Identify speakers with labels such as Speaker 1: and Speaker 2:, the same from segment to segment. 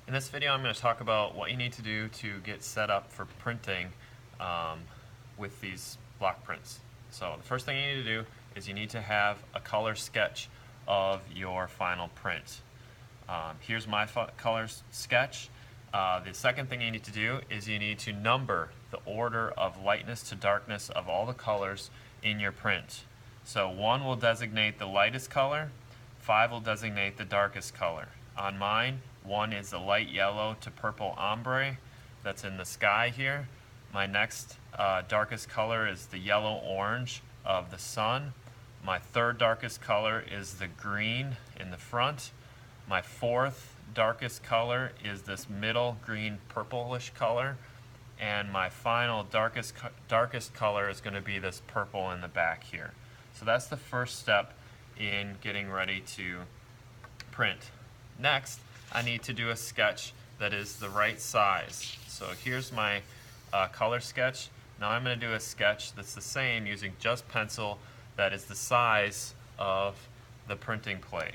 Speaker 1: In this video I'm going to talk about what you need to do to get set up for printing with these block prints. So the first thing you need to do is you need to have a color sketch of your final print. Here's my color sketch. The second thing you need to do is you need to number the order of lightness to darkness of all the colors in your print. So 1 will designate the lightest color, 5 will designate the darkest color. On mine, 1 is the light yellow to purple ombre that's in the sky here. My next darkest color is the yellow-orange of the sun. My third darkest color is the green in the front. My fourth darkest color is this middle green purplish color. And my final darkest color is going to be this purple in the back here. So that's the first step in getting ready to print. Next, I need to do a sketch that is the right size. So here's my color sketch. Now I'm going to do a sketch that's the same using just pencil that is the size of the printing plate.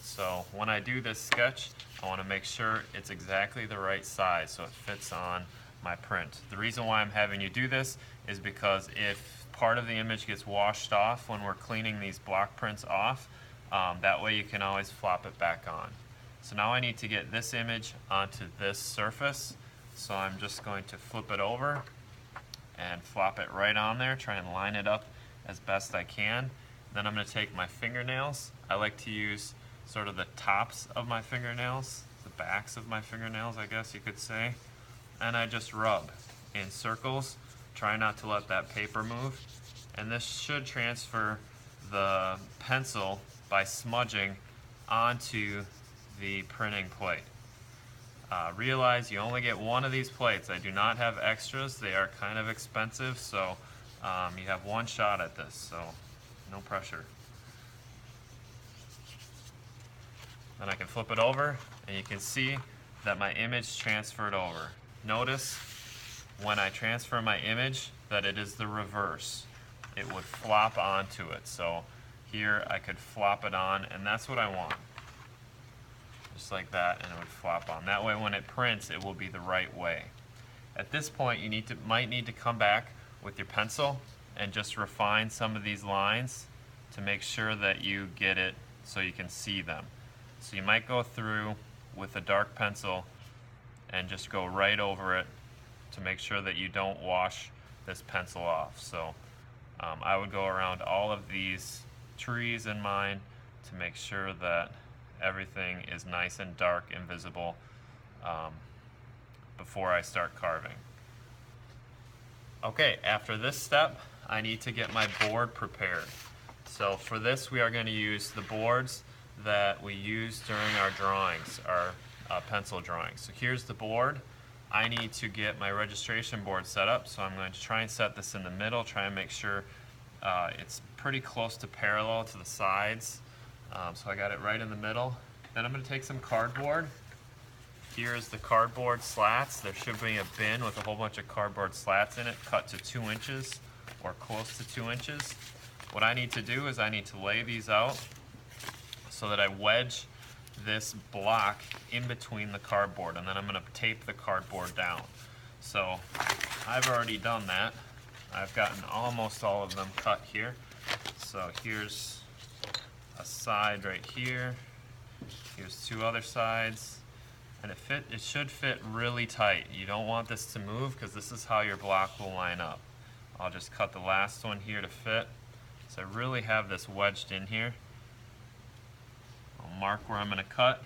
Speaker 1: So when I do this sketch, I want to make sure it's exactly the right size so it fits on my print. The reason why I'm having you do this is because if part of the image gets washed off when we're cleaning these block prints off, that way you can always flop it back on. So now I need to get this image onto this surface, so I'm just going to flip it over and flop it right on there, try and line it up as best I can. Then I'm going to take my fingernails. I like to use sort of the tops of my fingernails, the backs of my fingernails I guess you could say, and I just rub in circles. Try not to let that paper move, and this should transfer the pencil by smudging onto the printing plate. Realize you only get one of these plates. I do not have extras. They are kind of expensive, so you have one shot at this, so no pressure. Then I can flip it over and you can see that my image transferred over. Notice when I transfer my image that it is the reverse. It would flop onto it. So here I could flop it on, and that's what I want. Just like that, and it would flop on. That way when it prints, it will be the right way. At this point, you might need to come back with your pencil and just refine some of these lines to make sure that you get it so you can see them. So you might go through with a dark pencil and just go right over it to make sure that you don't wash this pencil off. So I would go around all of these trees in mine to make sure that everything is nice and dark and visible before I start carving. Okay, after this step, I need to get my board prepared. So for this, we are going to use the boards that we use during our drawings, our pencil drawings. So here's the board. I need to get my registration board set up, so I'm going to try and set this in the middle, try and make sure it's pretty close to parallel to the sides. So I got it right in the middle. Then I'm going to take some cardboard. Here's the cardboard slats. There should be a bin with a whole bunch of cardboard slats in it, cut to 2 inches or close to 2 inches. What I need to do is I need to lay these out so that I wedge this block in between the cardboard, and then I'm going to tape the cardboard down. So I've already done that. I've gotten almost all of them cut here. So here's a side right here. Here's 2 other sides. And it should fit really tight. You don't want this to move because this is how your block will line up. I'll just cut the last one here to fit. So I really have this wedged in here. I'll mark where I'm going to cut.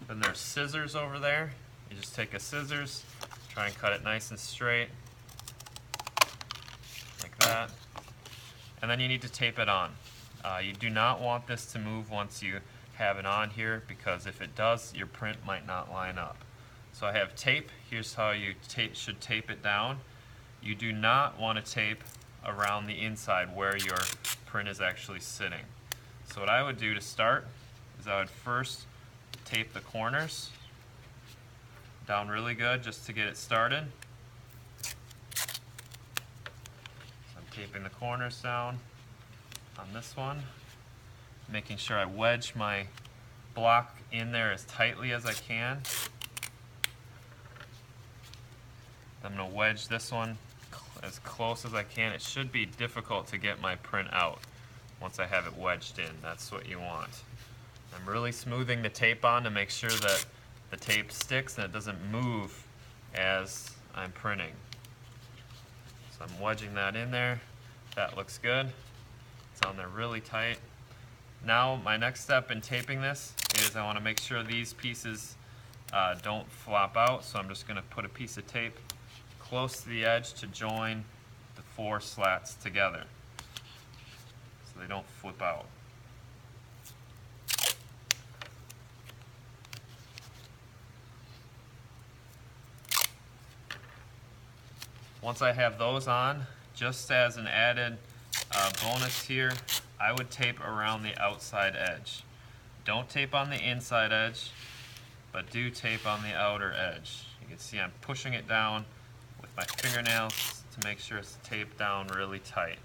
Speaker 1: Then there's scissors over there. You just take a scissors, try and cut it nice and straight, like that. And then you need to tape it on. You do not want this to move once you have it on here, because if it does, your print might not line up. So I have tape. Here's how you should tape it down. You do not want to tape around the inside where your print is actually sitting. So what I would do to start is I would first tape the corners down really good just to get it started. So I'm taping the corners down on this one, making sure I wedge my block in there as tightly as I can. I'm going to wedge this one as close as I can. It should be difficult to get my print out once I have it wedged in. That's what you want. I'm really smoothing the tape on to make sure that the tape sticks and it doesn't move as I'm printing. So I'm wedging that in there. That looks good. It's on there really tight. Now my next step in taping this is I want to make sure these pieces don't flop out, so I'm just going to put a piece of tape close to the edge to join the 4 slats together so they don't flip out. Once I have those on, just as an added bonus here, I would tape around the outside edge. Don't tape on the inside edge, but do tape on the outer edge. You can see I'm pushing it down with my fingernails to make sure it's taped down really tight.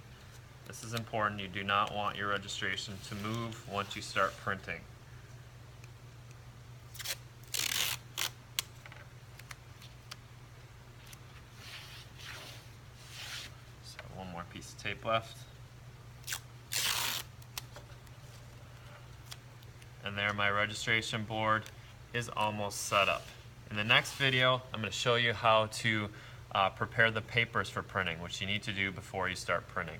Speaker 1: This is important. You do not want your registration to move once you start printing. So one more piece of tape left. And there, my registration board is almost set up. In the next video, I'm going to show you how to prepare the papers for printing, which you need to do before you start printing.